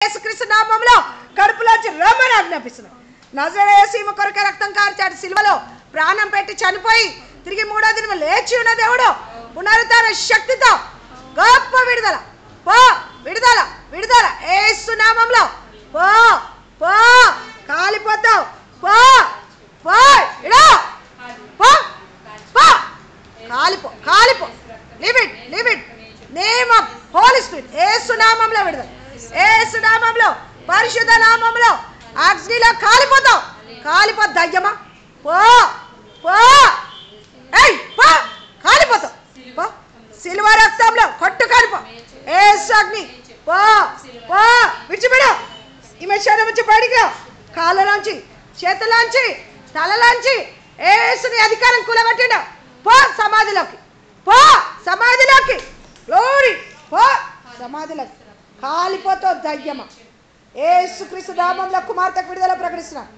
యేసుక్రీస్తు నామములో కడుపులోంచి రమ్మని ఆజ్ఞాపిస్తున్నాను. నజరేయుడు యేసు కొరకు రక్తం కార్చాడు, సిలువలో ప్రాణం పెట్టి చనిపోయి తిరిగి మూడో దినం లేచి ఉన్న దేవుడు పునరుద్ధరణ శక్తితో గొప్ప విడుదల పో విడుదల విడుదల యేసు నామములో పో పో కాలిపోతావు పో పో ఇడా పో పో కాలిపో కాలిపో leave it name of Holy Spirit Yesu నామములో విడుదల యేసు నామములో పరిశుద్ధ నామములో అగ్నిలో కాలిపోతావు కాలిపో దయ్యమా పో పో ఏయ్ పో కాలిపోతావు పో సిలువ రక్తంలో కొట్టు కాలిపో యేసు అగ్ని పో పో విడిచిపెడు ఈమె శరీరం నుంచి బయటికి కాళ్ళలోంచి చేతులోంచి తలలోంచి యేసుని అధికారం కూలబెట్టిండు పో సమాధిలోకి పో సమాధిలోకి గ్లోరీ పో సమాధిలోకి కాలిపోతావు దయ్యమా యేసుక్రీస్తు నామములో కుమార్తెకు విడుదల ప్రకటిస్తున్నాను.